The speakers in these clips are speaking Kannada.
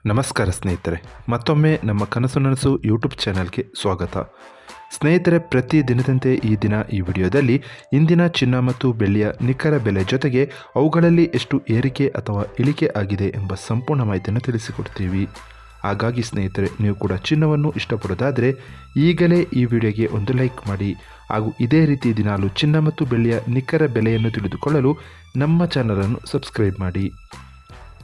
ನಮಸ್ಕಾರ ಸ್ನೇಹಿತರೆ, ಮತ್ತೊಮ್ಮೆ ನಮ್ಮ ಕನಸು ನನಸು ಯೂಟ್ಯೂಬ್ ಚಾನಲ್ಗೆ ಸ್ವಾಗತ. ಸ್ನೇಹಿತರೆ, ಪ್ರತಿ ದಿನದಂತೆ ಈ ದಿನ ಈ ವಿಡಿಯೋದಲ್ಲಿ ಇಂದಿನ ಚಿನ್ನ ಮತ್ತು ಬೆಳ್ಳಿಯ ನಿಖರ ಬೆಲೆ ಜೊತೆಗೆ ಅವುಗಳಲ್ಲಿ ಎಷ್ಟು ಏರಿಕೆ ಅಥವಾ ಇಳಿಕೆ ಆಗಿದೆ ಎಂಬ ಸಂಪೂರ್ಣ ಮಾಹಿತಿಯನ್ನು ತಿಳಿಸಿಕೊಡ್ತೀವಿ. ಹಾಗಾಗಿ ಸ್ನೇಹಿತರೆ, ನೀವು ಕೂಡ ಚಿನ್ನವನ್ನು ಇಷ್ಟಪಡೋದಾದರೆ ಈಗಲೇ ಈ ವಿಡಿಯೋಗೆ ಒಂದು ಲೈಕ್ ಮಾಡಿ ಹಾಗೂ ಇದೇ ರೀತಿ ದಿನಾಲು ಚಿನ್ನ ಮತ್ತು ಬೆಳ್ಳಿಯ ನಿಖರ ಬೆಲೆಯನ್ನು ತಿಳಿದುಕೊಳ್ಳಲು ನಮ್ಮ ಚಾನಲನ್ನು ಸಬ್ಸ್ಕ್ರೈಬ್ ಮಾಡಿ.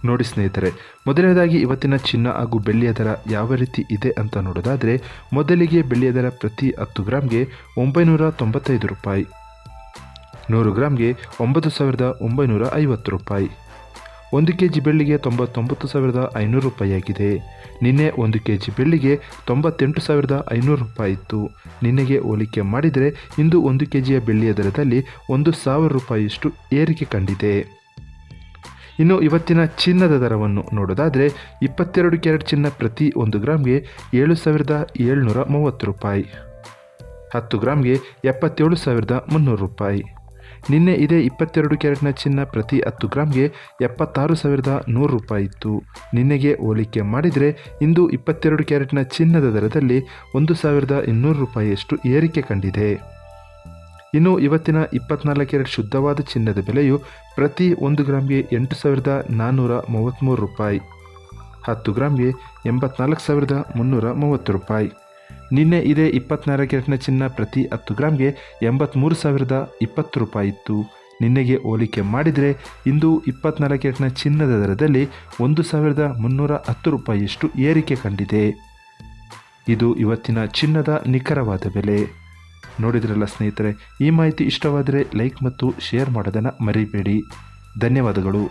ನೋಡಿ ಸ್ನೇಹಿತರೆ, ಮೊದಲನೇದಾಗಿ ಇವತ್ತಿನ ಚಿನ್ನ ಹಾಗೂ ಬೆಳ್ಳಿಯ ದರ ಯಾವ ರೀತಿ ಇದೆ ಅಂತ ನೋಡೋದಾದರೆ, ಮೊದಲಿಗೆ ಬೆಳ್ಳಿಯ ದರ ಪ್ರತಿ 10 ಗ್ರಾಮ್ಗೆ 995 ರೂಪಾಯಿ, 100 ಗ್ರಾಮ್ಗೆ 9,950 ರೂಪಾಯಿ, 1 ಕೆಜಿ ಬೆಳ್ಳಿಗೆ 99,500 ರೂಪಾಯಿ ಆಗಿದೆ. ನಿನ್ನೆ 1 ಕೆಜಿ ಬೆಳ್ಳಿಗೆ 98,500 ರೂಪಾಯಿ ಇತ್ತು. ನಿನ್ನೆಗೆ ಹೋಲಿಕೆ ಮಾಡಿದರೆ ಇಂದು 1 ಕೆಜಿಯ ಬೆಳ್ಳಿಯ ದರದಲ್ಲಿ 1,000 ರೂಪಾಯಿಯಷ್ಟು ಏರಿಕೆ ಕಂಡಿದೆ. ಇನ್ನು ಇವತ್ತಿನ ಚಿನ್ನದ ದರವನ್ನು ನೋಡೋದಾದರೆ, 22 ಕ್ಯಾರೆಟ್ ಚಿನ್ನ ಪ್ರತಿ 1 ಗ್ರಾಮ್ಗೆ 7,730 ರೂಪಾಯಿ, 10 ಗ್ರಾಮ್ಗೆ 77,300 ರೂಪಾಯಿ. ನಿನ್ನೆ ಇದೇ 22 ಕ್ಯಾರೆಟ್ನ ಚಿನ್ನ ಪ್ರತಿ 10 ಗ್ರಾಮ್ಗೆ 76,100 ರೂಪಾಯಿ ಇತ್ತು. ನಿನ್ನೆಗೆ ಹೋಲಿಕೆ ಮಾಡಿದರೆ ಇಂದು 22 ಕ್ಯಾರೆಟ್ನ ಚಿನ್ನದ ದರದಲ್ಲಿ 1,200 ರೂಪಾಯಿಯಷ್ಟು ಏರಿಕೆ ಕಂಡಿದೆ. ಇನ್ನು ಇವತ್ತಿನ 24 ಕ್ಯಾರೆಟ್ ಶುದ್ಧವಾದ ಚಿನ್ನದ ಬೆಲೆಯು ಪ್ರತಿ 1 ಗ್ರಾಮ್ಗೆ 8,433 ರೂಪಾಯಿ, 10 ಗ್ರಾಮ್ಗೆ 84,330 ರೂಪಾಯಿ. ನಿನ್ನೆ ಇದೇ 24 ಕ್ಯಾರೆಟ್ನ ಚಿನ್ನ ಪ್ರತಿ 10 ಗ್ರಾಮ್ಗೆ 83,020 ರೂಪಾಯಿ ಇತ್ತು. ನಿನ್ನೆಗೆ ಹೋಲಿಕೆ ಮಾಡಿದರೆ ಇಂದು 24 ಕ್ಯಾರೆಟ್ನ ಚಿನ್ನದ ದರದಲ್ಲಿ 1,310 ರೂಪಾಯಿಯಷ್ಟು ಏರಿಕೆ ಕಂಡಿದೆ. ಇದು ಇವತ್ತಿನ ಚಿನ್ನದ ನಿಖರವಾದ ಬೆಲೆ. ನೋಡಿದ್ರಲ್ಲ ಸ್ನೇಹಿತರೆ, ಈ ಮಾಹಿತಿ ಇಷ್ಟವಾದರೆ ಲೈಕ್ ಮತ್ತು ಶೇರ್ ಮಾಡೋದನ್ನು ಮರಿಬೇಡಿ. ಧನ್ಯವಾದಗಳು.